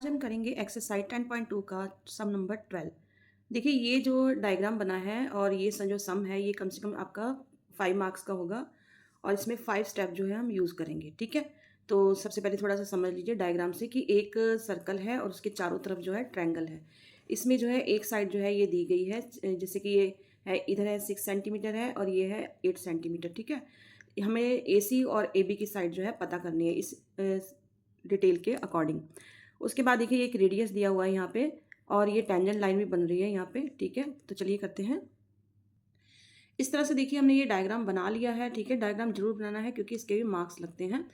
आज हम करेंगे एक्सरसाइज 10.2 का सम नंबर 12। देखिए ये जो डायग्राम बना है और ये जो सम है ये कम से कम आपका 5 मार्क्स का होगा और इसमें 5 स्टेप जो है हम यूज़ करेंगे। ठीक है, तो सबसे पहले थोड़ा सा समझ लीजिए डायग्राम से कि एक सर्कल है और उसके चारों तरफ जो है ट्रायंगल है। इसमें जो है एक साइड जो है ये दी गई है, जैसे कि ये है, इधर है 6 सेंटीमीटर है और ये है 8 सेंटीमीटर। ठीक है, हमें ए सी और ए बी की साइड जो है पता करनी है इस डिटेल के अकॉर्डिंग। उसके बाद देखिए एक रेडियस दिया हुआ है यहाँ पे और ये टेंजेंट लाइन भी बन रही है यहाँ पे। ठीक है, तो चलिए करते हैं। इस तरह से देखिए हमने ये डायग्राम बना लिया है। ठीक है, डायग्राम जरूर बनाना है क्योंकि इसके भी मार्क्स लगते हैं।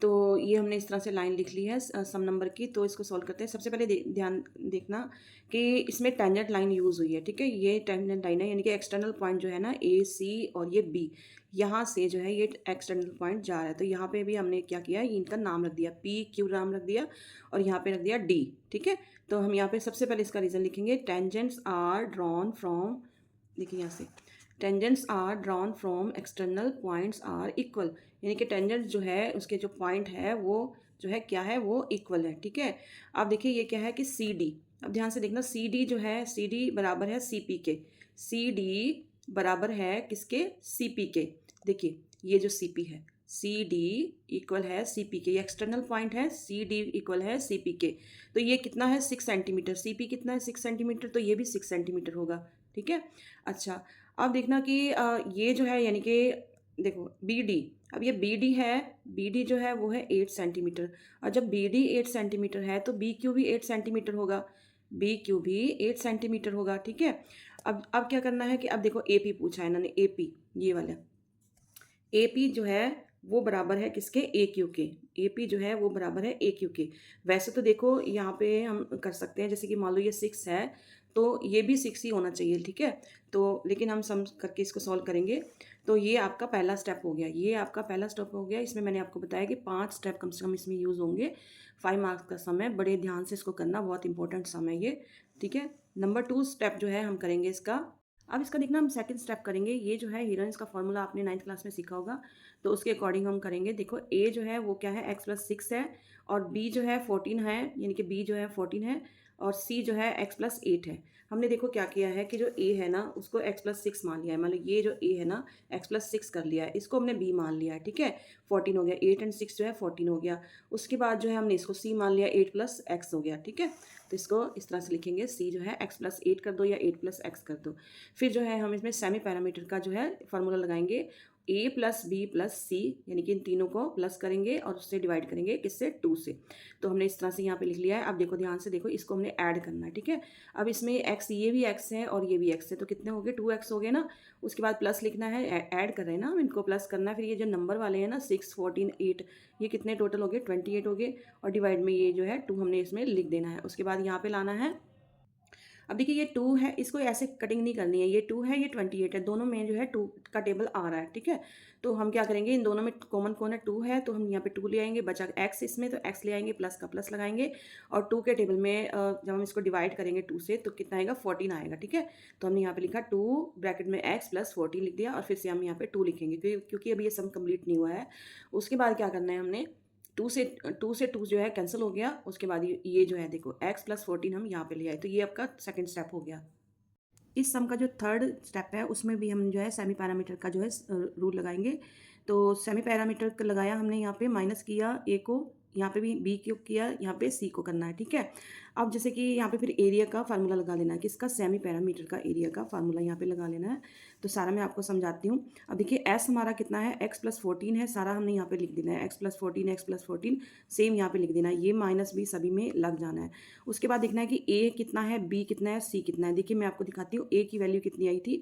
तो ये हमने इस तरह से लाइन लिख ली है सम नंबर की। तो इसको सॉल्व करते हैं। सबसे पहले ध्यान देखना कि इसमें टेंजेंट लाइन यूज़ हुई है। ठीक है, ये टेंजेंट लाइन है यानी कि एक्सटर्नल पॉइंट जो है ना ए सी और ये बी, यहाँ से जो है ये एक्सटर्नल पॉइंट जा रहा है। तो यहाँ पे भी हमने क्या किया, इनका नाम रख दिया, पी क्यू नाम रख दिया और यहाँ पे रख दिया डी। ठीक है, तो हम यहाँ पे सबसे पहले इसका रीज़न लिखेंगे, टेंजेंट्स आर ड्रॉन फ्रॉम, देखिए यहाँ से tangents are drawn from external points are equal, यानी कि टेंजेंट जो है उसके जो पॉइंट है वो जो है क्या है, वो इक्वल है। ठीक है, अब देखिए ये क्या है कि सी डी। अब ध्यान से देखना, सी डी जो है, सी डी बराबर है सी पी के। सी डी बराबर है किसके, सी पी के। देखिए ये जो सी पी है, सी डी इक्वल है सी पी के, ये एक्सटर्नल पॉइंट है, सी डी इक्वल है सी पी के। तो ये कितना है, 6 सेंटीमीटर। सी पी कितना है, 6 सेंटीमीटर, तो ये भी 6 सेंटीमीटर होगा। ठीक है, अच्छा अब देखना कि ये जो है यानी कि देखो बी डी, अब ये बी डी है, बी डी जो है वो है 8 सेंटीमीटर। और जब बी डी 8 सेंटीमीटर है तो बी क्यू भी 8 सेंटीमीटर होगा, बी क्यू भी 8 सेंटीमीटर होगा। ठीक है, अब क्या करना है कि अब देखो ए पी पूछा है इन्होंने, ए पी ये वाला, ए पी जो है वो बराबर है किसके, ए क्यू के। ए पी जो है वो बराबर है ए क्यू के। वैसे तो देखो यहाँ पे हम कर सकते हैं, जैसे कि मान लो ये 6 है तो ये भी 6 ही होना चाहिए। ठीक है, तो लेकिन हम सम करके इसको सॉल्व करेंगे। तो ये आपका पहला स्टेप हो गया, ये आपका पहला स्टेप हो गया। इसमें मैंने आपको बताया कि 5 स्टेप कम से कम इसमें यूज़ होंगे। 5 मार्क्स का सम है, बड़े ध्यान से इसको करना, बहुत इंपॉर्टेंट सम है ये। ठीक है, नंबर 2 स्टेप जो है हम करेंगे इसका। अब इसका देखना हम सेकंड स्टेप करेंगे। ये जो है हीरोइंस का फॉर्मूला आपने 9th क्लास में सीखा होगा, तो उसके अकॉर्डिंग हम करेंगे। देखो ए जो है वो क्या है, एक्स प्लस 6 है और बी जो है 14 है, यानी कि बी जो है 14 है और सी जो है एक्स प्लस 8 है। हमने देखो क्या किया है कि जो ए है ना उसको एक्स प्लस 6 मान लिया है, मतलब ये जो ए है ना एक्स प्लस 6 कर लिया है, इसको हमने बी मान लिया है। ठीक है, 14 हो गया, 8 एंड 6 जो है 14 हो गया। उसके बाद जो है हमने इसको सी मान लिया, 8 प्लस एक्स हो गया। ठीक है, तो इसको इस तरह से लिखेंगे, सी जो है एक्स प्लस 8 कर दो या 8 प्लस एक्स कर दो। फिर जो है हम इसमें सेमी पैरामीटर का जो है फार्मूला लगाएंगे, ए प्लस बी प्लस सी, यानी कि इन तीनों को प्लस करेंगे और उससे डिवाइड करेंगे किससे, 2 से। तो हमने इस तरह से यहाँ पे लिख लिया है। अब देखो ध्यान से देखो, इसको हमने ऐड करना है। ठीक है, अब इसमें एक्स, ये भी एक्स है और ये भी एक्स है, तो कितने हो गए, 2x हो गए ना। उसके बाद प्लस लिखना है, ऐड कर रहे हैं ना हम, इनको प्लस करना है। फिर ये जो नंबर वाले हैं ना 6 14 8, ये कितने टोटल हो गए, 28 हो गए। और डिवाइड में ये जो है 2 हमने इसमें लिख देना है। उसके बाद यहाँ पे लाना है। अब देखिए ये 2 है, इसको ऐसे कटिंग नहीं करनी है, ये 2 है ये 28 है, दोनों में जो है 2 का टेबल आ रहा है। ठीक है, तो हम क्या करेंगे, इन दोनों में कॉमन कौन है, 2 है, तो हम यहाँ पे 2 ले आएंगे, बचा एक्स इसमें तो एक्स ले आएंगे, प्लस का प्लस लगाएंगे और 2 के टेबल में जब हम इसको डिवाइड करेंगे 2 से तो कितना आएगा, 14 आएगा। ठीक है, तो हमने यहाँ पे लिखा 2 ब्रैकेट में एक्स प्लस 14 लिख दिया और फिर से हम यहाँ पे 2 लिखेंगे क्योंकि अभी ये सम कंप्लीट नहीं हुआ है। उसके बाद क्या करना है हमने, 2 जो है कैंसिल हो गया। उसके बाद ये जो है देखो एक्स प्लस 14 हम यहाँ पे ले आए, तो ये आपका सेकंड स्टेप हो गया। इस सम का जो थर्ड स्टेप है उसमें भी हम जो है सेमी पैरामीटर का जो है रूल लगाएंगे। तो सेमी पैरामीटर का लगाया हमने, यहाँ पे माइनस किया ए को, यहाँ पे भी बी क्यूब किया, यहाँ पे सी को करना है। ठीक है, अब जैसे कि यहाँ पे फिर एरिया का फार्मूला लगा लेना है, किसका, सेमी पैरामीटर का एरिया का फार्मूला यहाँ पे लगा लेना है। तो सारा मैं आपको समझाती हूँ। अब देखिए एस हमारा कितना है, एक्स प्लस 14 है, सारा हमने यहाँ पे लिख देना है, x plus 14 x plus 14 same यहाँ पे लिख देना है, ये माइनस भी सभी में लग जाना है। उसके बाद देखना है कि ए कितना है, बी कितना है, सी कितना है। देखिए मैं आपको दिखाती हूँ, ए की वैल्यू कितनी आई थी,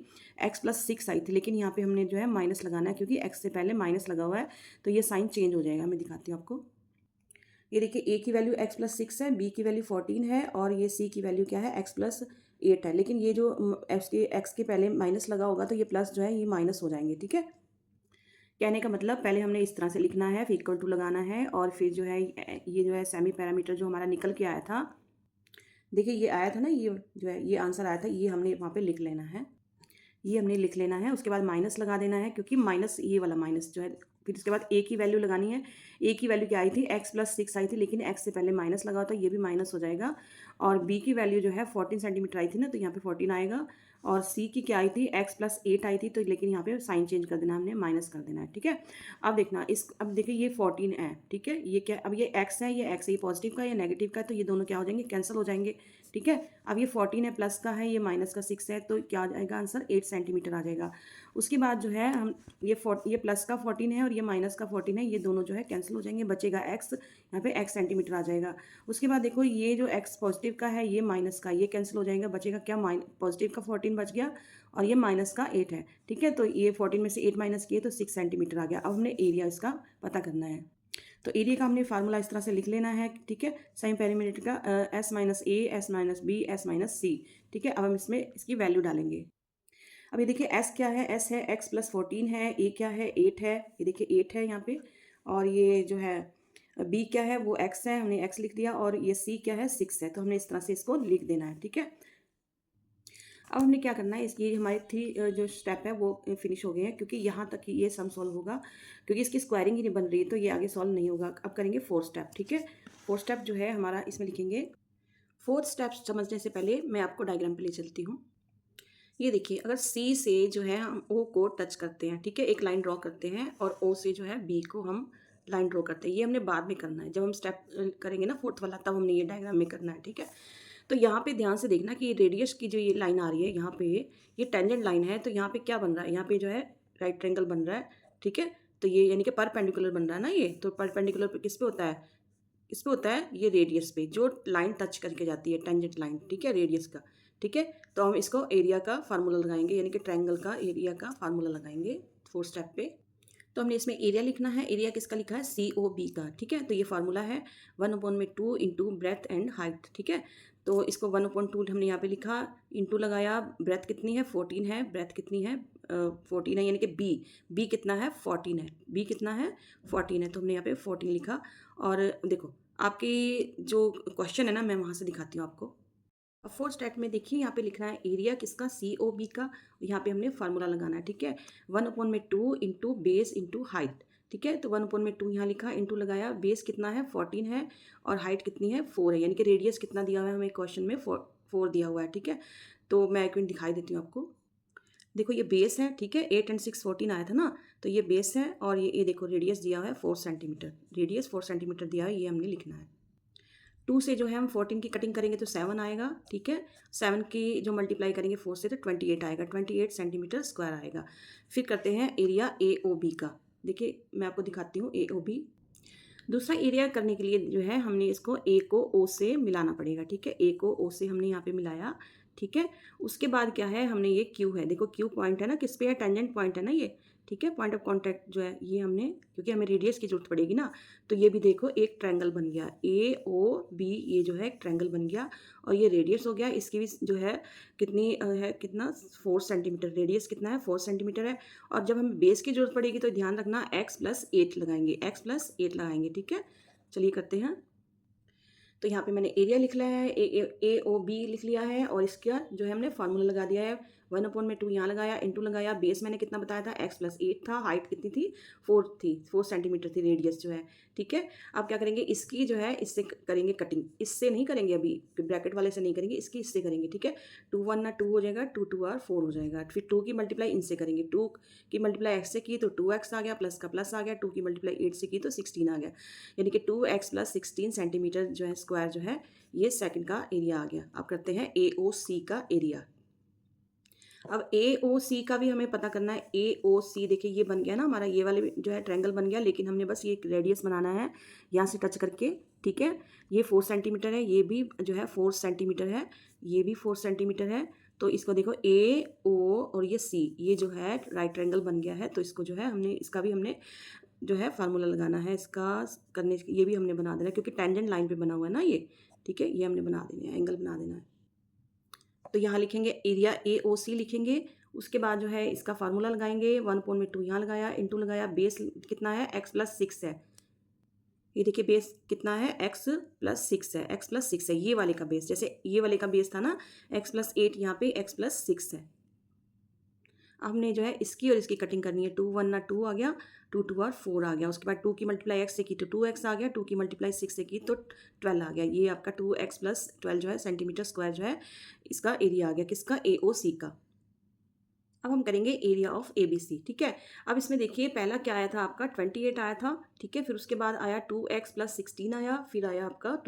एक्स प्लस 6 आई थी, लेकिन यहाँ पे हमने जो है माइनस लगाना है क्योंकि एक्स से पहले माइनस लगा हुआ है, तो ये साइन चेंज हो जाएगा। मैं दिखाती हूँ आपको, ये देखिए ए की वैल्यू एक्स प्लस 6 है, बी की वैल्यू 14 है और ये सी की वैल्यू क्या है, एक्स प्लस 8 है। लेकिन ये जो एक्स के पहले माइनस लगा होगा तो ये प्लस जो है ये माइनस हो जाएंगे। ठीक है, कहने का मतलब पहले हमने इस तरह से लिखना है, फिर इक्वल टू लगाना है और फिर जो है ये जो है सेमी पैरामीटर जो हमारा निकल के आया था, देखिए ये आया था ना, ये जो है ये आंसर आया था, ये हमने वहाँ पे लिख लेना है, ये हमने लिख लेना है। उसके बाद माइनस लगा देना है क्योंकि माइनस, ये वाला माइनस जो है फिर उसके बाद ए की वैल्यू लगानी है। ए की वैल्यू क्या आई थी, x+6 आई थी, लेकिन x से पहले माइनस लगा होता है, ये भी माइनस हो जाएगा। और बी की वैल्यू जो है 14 सेंटीमीटर आई थी ना, तो यहाँ पे 14 आएगा। और सी की क्या आई थी, x+8 आई थी, तो लेकिन यहाँ पे साइन चेंज कर देना, हमने माइनस कर देना है, ठीक है। अब देखना अब देखिए ये 14 है, ठीक है। ये क्या, अब ये x है, ये पॉजिटिव का, ये नेगेटिव का है, तो ये दोनों क्या हो जाएंगे, कैंसिल हो जाएंगे, ठीक है। अब ये 14 है, प्लस का है, ये माइनस का 6 है, तो क्या आ जाएगा आंसर, 8 सेंटीमीटर आ जाएगा। उसके बाद जो है हम ये प्लस का 14 है और ये माइनस का 14 है, ये दोनों जो है कैंसिल हो जाएंगे, बचेगा x, यहाँ पे x सेंटीमीटर आ जाएगा। उसके बाद देखो ये जो x पॉजिटिव का है, ये माइनस का, ये कैंसिल हो जाएगा, बचेगा क्या, पॉजिटिव का 14 बच गया और ये माइनस का 8 है, ठीक है। तो ये 14 में से 8 माइनस किए तो 6 सेंटीमीटर आ गया। अब हमने एरिया इसका पता करना है, तो एरिया का हमने फार्मूला इस तरह से लिख लेना है, ठीक है। साइन पेरीमीटर का S-A, S-B, S-C, ठीक है। अब हम इसमें इसकी वैल्यू डालेंगे। अब ये देखिए S क्या है, S है x+14 है, A क्या है 8 है, ये देखिए 8 है यहाँ पे। और ये जो है B क्या है वो x है, हमने x लिख दिया। और ये C क्या है 6 है, तो हमने इस तरह से इसको लिख देना है, ठीक है। अब हमने क्या करना है, इसकी हमारे 3 जो स्टेप है वो फिनिश हो गए हैं, क्योंकि यहाँ तक ये सम सॉल्व होगा, क्योंकि इसकी स्क्वायरिंग ही नहीं बन रही है, तो ये आगे सॉल्व नहीं होगा। अब करेंगे 4th स्टेप, ठीक है। 4th स्टेप जो है हमारा, इसमें लिखेंगे 4th स्टेप समझने से पहले मैं आपको डायग्राम पे ले चलती हूँ। ये देखिए, अगर C से जो है हम O को टच करते हैं, ठीक है, एक लाइन ड्रॉ करते हैं, और O से जो है B को हम लाइन ड्रॉ करते हैं। ये हमने बाद में करना है, जब हम स्टेप करेंगे ना 4th वाला, तब हमने ये डायग्राम में करना है, ठीक है। तो यहाँ पे ध्यान से देखना कि रेडियस की जो ये लाइन आ रही है यहाँ पे, ये टेंजेंट लाइन है, तो यहाँ पे क्या बन रहा है, यहाँ पे जो है राइट ट्रायंगल बन रहा है, ठीक है। तो ये यानी कि परपेंडिकुलर बन रहा है ना, ये तो परपेंडिकुलर पे किस पे होता है, इस पे होता है, ये रेडियस पे जो लाइन टच करके जाती है, टेंजेंट लाइन, ठीक है, रेडियस का, ठीक है। तो हम इसको एरिया का फार्मूला लगाएंगे, यानी कि ट्रायंगल का एरिया का फार्मूला लगाएंगे 4th स्टेप पे। तो हमने इसमें एरिया लिखना है, एरिया किसका लिखा है, COB का, ठीक है। तो ये फार्मूला है 1/2 इंटू ब्रेथ एंड हाइट, ठीक है। तो इसको 1/2 हमने यहाँ पे लिखा, इंटू लगाया, ब्रेथ कितनी है 14 है, ब्रेथ कितनी है 14 है, यानी कि बी कितना है 14 है, बी कितना है 14 है, तो हमने यहाँ पे 14 लिखा। और देखो आपकी जो क्वेश्चन है ना, मैं वहाँ से दिखाती हूँ आपको। अब 4th स्टेप में देखिए, यहाँ पे लिखना है एरिया किसका, COB का, यहाँ पे हमने फार्मूला लगाना है, ठीक है। 1/2 इंटू बेस इंटू हाइट, ठीक है। तो 1/2 यहाँ लिखा, इंटू लगाया, बेस कितना है 14 है, और हाइट कितनी है 4 है, यानी कि रेडियस कितना दिया हुआ है हमें क्वेश्चन में, 4 दिया हुआ है, ठीक है। तो मैं एक मिनट दिखाई देती हूँ आपको। देखो ये बेस है, ठीक है, 8 और 6 14 आया था ना, तो ये बेस है। और ये देखो रेडियस दिया हुआ है 4 सेंटीमीटर, रेडियस 4 सेंटीमीटर दिया है, ये हमने लिखना है। 2 से जो है हम 14 की कटिंग करेंगे तो 7 आएगा, ठीक है। 7 की जो मल्टीप्लाई करेंगे 4 से तो 28 आएगा, 28 सेंटीमीटर स्क्वायर आएगा। फिर करते हैं एरिया AOB का। देखिए मैं आपको दिखाती हूँ AOB। दूसरा एरिया करने के लिए जो है हमने इसको A को O से मिलाना पड़ेगा, ठीक है। A को O से हमने यहाँ पे मिलाया, ठीक है। उसके बाद क्या है, हमने ये Q है, देखो Q पॉइंट है ना, किस पे है, टेंजेंट पॉइंट है ना ये, ठीक है। पॉइंट ऑफ कॉन्टैक्ट जो है ये हमने, क्योंकि हमें रेडियस की जरूरत पड़ेगी ना, तो ये भी देखो एक ट्रायंगल बन गया AOB, ये जो है एक ट्रायंगल बन गया। और ये रेडियस हो गया, इसकी भी जो है कितनी है, कितना 4 सेंटीमीटर, रेडियस कितना है 4 सेंटीमीटर है। और जब हमें बेस की जरूरत पड़ेगी तो ध्यान रखना x+8 लगाएंगे, x+8 लगाएंगे, ठीक है। चलिए करते हैं। तो यहाँ पे मैंने एरिया लिख लिया है, AOB लिख लिया है, और इसका जो है हमने फार्मूला लगा दिया है, 1/2 यहाँ लगाया, इंटू लगाया, बेस मैंने कितना बताया था x+8 था, हाइट कितनी थी 4 थी, 4 सेंटीमीटर थी रेडियस जो है, ठीक है। अब क्या करेंगे, इसकी जो है इससे करेंगे कटिंग, इससे नहीं करेंगे अभी, ब्रैकेट वाले से नहीं करेंगे, इसकी इससे करेंगे, ठीक है। 2 1 2 हो जाएगा, 2 2 4 हो जाएगा। फिर 2 की मल्टीप्लाई इनसे करेंगे, 2 की मल्टीप्लाई x से की तो 2x आ गया, प्लस का प्लस आ गया, 2 की मल्टीप्लाई 8 से की तो 16 आ गया, यानी कि 2x+16 सेंटीमीटर जो है स्क्वायर जो है, ये सेकंड का एरिया आ गया। अब करते हैं AOC का एरिया। अब AOC का भी हमें पता करना है। AOC देखिए ये बन गया ना हमारा, ये वाले जो है ट्रायंगल बन गया, लेकिन हमने बस ये रेडियस बनाना है यहाँ से टच करके, ठीक है। ये 4 सेंटीमीटर है, ये भी जो है 4 सेंटीमीटर है, ये भी 4 सेंटीमीटर है। तो इसको देखो AO और ये C, ये जो है राइट ट्रायंगल बन गया है। तो इसको जो है हमने, इसका भी हमने जो है फार्मूला लगाना है, इसका करने, ये भी हमने बना देना है, क्योंकि टेंजेंट लाइन पे बना हुआ है ना ये, ठीक है। ये हमने बना देना है, एंगल बना देना है। तो यहाँ लिखेंगे एरिया AOC लिखेंगे। उसके बाद जो है इसका फार्मूला लगाएंगे, 1/2 यहाँ लगाया, इंटू लगाया, बेस कितना है x+6 है, ये देखिए बेस कितना है x+6 है, x+6 है, ये वाले का बेस, जैसे ये वाले का बेस था ना x+8, यहाँ पे x+6 है। हमने जो है इसकी और इसकी कटिंग करनी है। 2 1 ना 2 आ गया, 2 2 और 4 आ गया। उसके बाद 2 की मल्टीप्लाई एक्स से की तो 2x आ गया, 2 की मल्टीप्लाई 6 से की तो 12 आ गया। ये आपका 2x प्लस 12 जो है सेंटीमीटर स्क्वायर जो है इसका एरिया आ गया, किसका, AOC का। अब हम करेंगे एरिया ऑफ ABC, ठीक है। अब इसमें देखिए पहला क्या आया था आपका 28 आया था, ठीक है। फिर उसके बाद आया 2x प्लस 16 आया, फिर आया आपका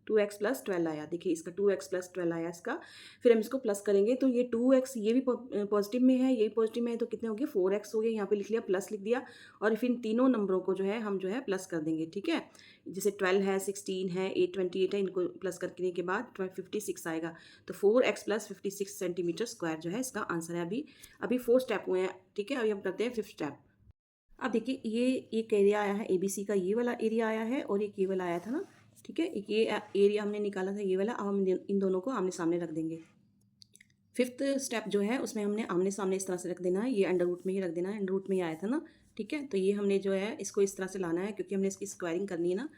2x प्लस 12 आया। देखिए इसका 2x प्लस 12 आया इसका। फिर हम इसको प्लस करेंगे तो ये 2x ये भी पॉजिटिव में है, ये भी पॉजिटिव में है, तो कितने हो गए 4x हो गए। यहाँ पे लिख लिया, प्लस लिख दिया, और फिर इन तीनों नंबरों को जो है हम जो है प्लस कर देंगे, ठीक है। जैसे 12 है, 16 है, 28 है, इनको प्लस करने के बाद 56 आएगा। तो 4x प्लस 56 सेंटीमीटर स्क्वायर जो है इसका आंसर है। अभी अभी 4 स्टेप हुए हैं, ठीक है। अभी हम करते हैं 5th स्टेप। अब देखिए ये एक एरिया आया है ABC का, ये वाला एरिया आया है, और एक ये वाला आया था ना, ठीक है। एक ये एरिया हमने निकाला था ये वाला। अब हम इन दोनों को आमने सामने रख देंगे। 5th स्टेप जो है उसमें हमने आमने सामने इस तरह से रख देना है, ये अंडर रूट में ही रख देना है, अंडर रूट में ही आया था ना, ठीक है। तो ये हमने जो है इसको इस तरह से लाना है, क्योंकि हमने इसकी स्क्वायरिंग करनी है ना।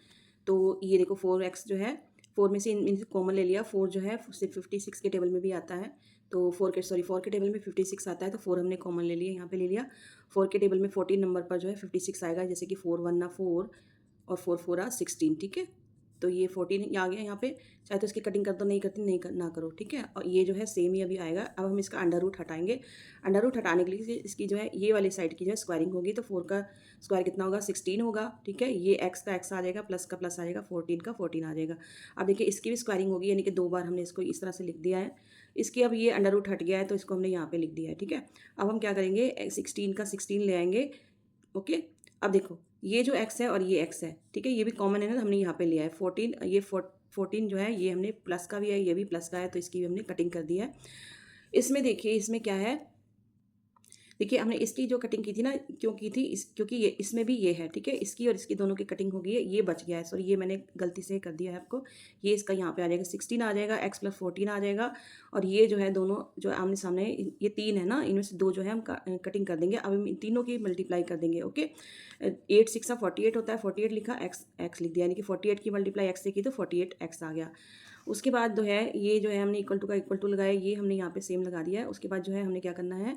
तो ये देखो 4x जो है, 4 में से इन कॉमन ले लिया। 4 जो है 56 के टेबल में भी आता है, तो 4 के टेबल में 56 आता है, तो 4 हमने कॉमन ले लिया, यहाँ पे ले लिया। 4 के टेबल में 14 नंबर पर जो है 56 आएगा, जैसे कि 4 1 ना 4 और 4 4 16, ठीक है। तो ये 14 आ गया यहाँ पे। चाहे तो इसकी कटिंग कर दो, नहीं करती नहीं ना करो, ठीक है। और ये जो है सेम ही अभी आएगा। अब हम इसका अंडर रूट हटाएंगे। अंडर रूट हटाने के लिए इसकी जो है ये वाली साइड की जो है स्क्वायरिंग होगी, तो 4 का स्क्वायर कितना होगा 16 होगा, ठीक है। ये x का x आ जाएगा, प्लस का प्लस आ जाएगा, 14 का 14 आ जाएगा। अब देखिए इसकी भी स्क्वायरिंग होगी, यानी कि 2 बार हमने इसको इस तरह से लिख दिया है। इसकी अब ये अंडर रूट हट गया है, तो इसको हमने यहाँ पे लिख दिया है, ठीक है। अब हम क्या करेंगे, 16 का 16 ले आएंगे, ओके। अब देखो ये जो x है और ये x है, ठीक है, ये भी कॉमन है ना, हमने यहाँ पे लिया है 14। ये 14 जो है ये हमने प्लस का भी है, ये भी प्लस का है, तो इसकी भी हमने कटिंग कर दी है। इसमें देखिए इसमें क्या है, देखिए हमने इसकी जो कटिंग की थी ना, क्यों की थी, क्योंकि ये इसमें भी ये है, ठीक है। इसकी और इसकी दोनों की कटिंग हो गई है, ये बच गया है, सॉरी ये मैंने गलती से कर दिया है आपको। ये इसका यहाँ पे आ जाएगा 16 आ जाएगा, x प्लस 14 आ जाएगा। और ये जो है दोनों जो आमने सामने है, ये 3 है ना, इनमें से 2 जो है हम कटिंग कर देंगे। अब हम इन तीनों की मल्टीप्लाई कर देंगे, ओके। 8 6 48 होता है, 48 लिखा, x लिख दिया, यानी कि 48 की मल्टीप्लाई x से की तो 48x आ गया। उसके बाद जो है ये जो है हमने इक्वल टू का इक्वल टू लगाया, ये हमने यहाँ पे सेम लगा दिया है। उसके बाद जो है हमने क्या करना है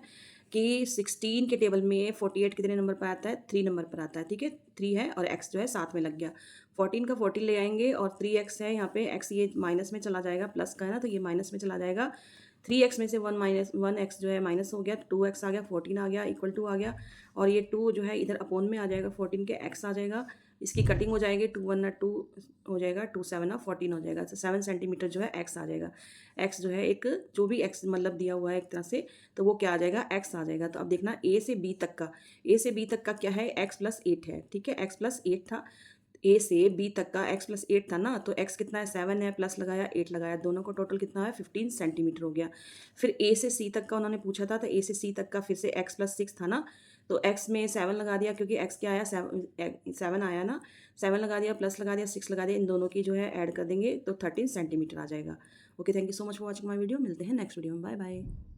कि 16 के टेबल में 48 कितने नंबर पर आता है, 3 नंबर पर आता है, ठीक है। 3 है और x जो है साथ में लग गया। 14 का 14 ले आएंगे, और 3x है यहाँ पे, x ये माइनस में चला जाएगा, प्लस का है ना, तो ये माइनस में चला जाएगा। 3x में से 1 जो है माइनस हो गया, 2x आ गया, 14 आ गया, इक्वल टू आ गया। और ये 2 जो है इधर अपोन में आ जाएगा, 14 के x आ जाएगा। इसकी कटिंग हो जाएगी, 2 1 ना 2 हो जाएगा, 2 7 ना 14 हो जाएगा। तो 7 सेंटीमीटर जो है x आ जाएगा। x जो है एक जो भी x मतलब दिया हुआ है एक तरह से, तो वो क्या आ जाएगा, x आ जाएगा। तो अब देखना a से b तक का, क्या है, x प्लस 8 है, ठीक है। x प्लस 8 था, a से b तक का x प्लस 8 था ना, तो x कितना है 7 है, प्लस लगाया 8 लगाया, दोनों का टोटल कितना है 15 सेंटीमीटर हो गया। फिर a से c तक का उन्होंने पूछा था, तो a से c तक का फिर से x प्लस 6 था ना, तो x में 7 लगा दिया, क्योंकि x क्या आया 7 आया ना, 7 लगा दिया, प्लस लगा दिया, 6 लगा दिया, इन दोनों की जो है ऐड कर देंगे तो 13 सेंटीमीटर आ जाएगा। Okay, thank you so much for watching my video. मिलते हैं नेक्स्ट वीडियो में, बाय बाय।